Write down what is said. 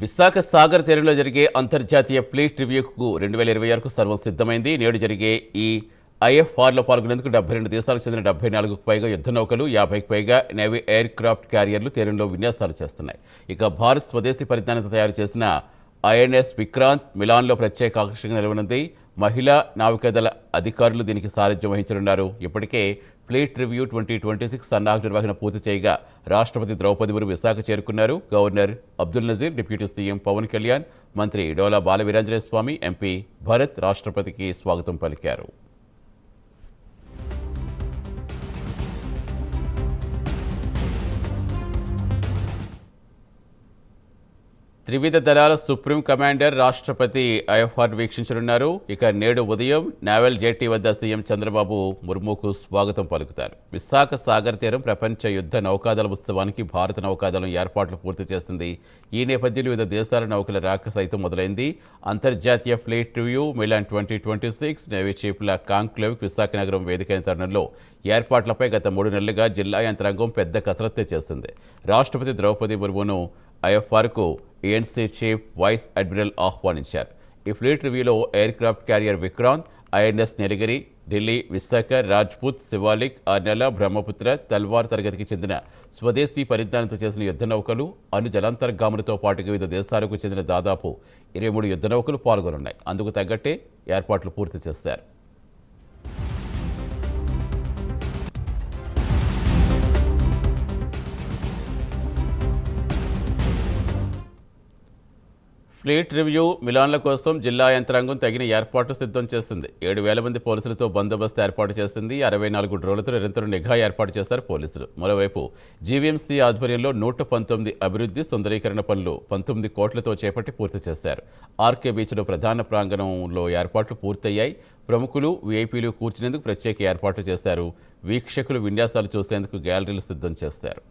విశాఖ సాగర్ తీరంలో జరిగే అంతర్జాతీయ ఫ్లీట్ రివ్యూకు 2026కు సర్వం సిద్ధమైంది. నేడు జరిగే ఈ ఐఎఫ్ఆర్లో పాల్గొనేందుకు 72 దేశాలకు చెందిన 74కు పైగా యుద్ధ నౌకలు, 50కి పైగా నేవీ ఎయిర్ క్రాఫ్ట్ క్యారియర్లు తీరంలో విన్యాసాలు చేస్తున్నాయి. ఇక భారత్ స్వదేశీ పరిజ్ఞానంతో తయారు చేసిన ఐఎన్ఎస్ విక్రాంత్ మిలాన్లో ప్రత్యేక ఆకర్షణగా నిలవనుంది. మహిళా నావికాదళ అధికారులు దీనికి సారథ్యం వహించనున్నారు. ఇప్పటికే ఫ్లీట్ రివ్యూ 2026 సన్నాహక నిర్వహణ పూర్తి చేయగా రాష్ట్రపతి ద్రౌపది ముర్ము విశాఖ చేరుకున్నారు. Governor Abdul Nazeer, deputy CM Pawan Kalyan, మంత్రి డోలా బాల వీరాంజనేయ స్వామి, ఎంపీ భరత్ రాష్ట్రపతికి స్వాగతం పలికారు. త్రివిధ దళాల సుప్రీం కమాండర్ రాష్ట్రపతి ఐఎఫ్ఆర్ వీక్షించనున్నారు. ఇక నేడు ఉదయం నావల్ జెట్టి వద్ద సీఎం చంద్రబాబు ముర్ముకు స్వాగతం పలుకుతారు. విశాఖ సాగర్ తీరం ప్రపంచ యుద్ధ నౌకాదళ ఉత్సవానికి భారత నౌకాదళం ఏర్పాట్లు పూర్తి చేసింది. ఈ నేపథ్యంలో వివిధ దేశాల నౌకల రాక సైతం మొదలైంది. అంతర్జాతీయ ఫ్లీట్ రివ్యూ మిలాన్ 2026 నేవీ చీఫ్ల కాంక్లేవ్ విశాఖ నగరం వేదికైన తరుణంలో ఏర్పాట్లపై గత 3 నెలలుగా జిల్లా యంత్రాంగం పెద్ద కసరత్తే చేస్తుంది. రాష్ట్రపతి ద్రౌపది ముర్మును ఐఎఫ్ఆర్కు ఏఎన్సీ చీఫ్ వైస్ అడ్మిరల్ ఆహ్వానించారు. ఈ ఫ్లీట్ రివ్యూలో aircraft carrier Vikrant, INS Nilgiri, Delhi, Visakha, Rajput, Shivalik, Arnala, Brahmaputra, Talwar తరగతికి చెందిన స్వదేశీ పరిజ్ఞానంతో చేసిన యుద్ధ నౌకలు, అణు జలాంతర్గాములతో పాటు వివిధ దేశాలకు చెందిన దాదాపు 23 యుద్ధ నౌకలు పాల్గొనున్నాయి. అందుకు తగ్గట్టే ఏర్పాట్లు పూర్తి చేశారు. ఫ్లీట్ రివ్యూ మిలాన్ల కోసం జిల్లా యంత్రాంగం తగిన ఏర్పాట్లు సిద్ధం చేస్తుంది. 7,000 మంది పోలీసులతో బందోబస్తు ఏర్పాటు చేసింది. 64 డ్రోన్లతో నిరంతరం నిఘా ఏర్పాటు చేశారు పోలీసులు. మరోవైపు జీవీఎంసీ ఆధ్వర్యంలో 119 అభివృద్ధి సుందరీకరణ పనులు 19 కోట్లతో చేపట్టి పూర్తి చేశారు. ఆర్కే బీచ్లో ప్రధాన ప్రాంగణంలో ఏర్పాట్లు పూర్తయ్యాయి. ప్రముఖులు, వీఐపీలు కూర్చునేందుకు ప్రత్యేక ఏర్పాట్లు చేశారు. వీక్షకులు విన్యాసాలు చూసేందుకు గ్యాలరీలు సిద్ధం చేశారు.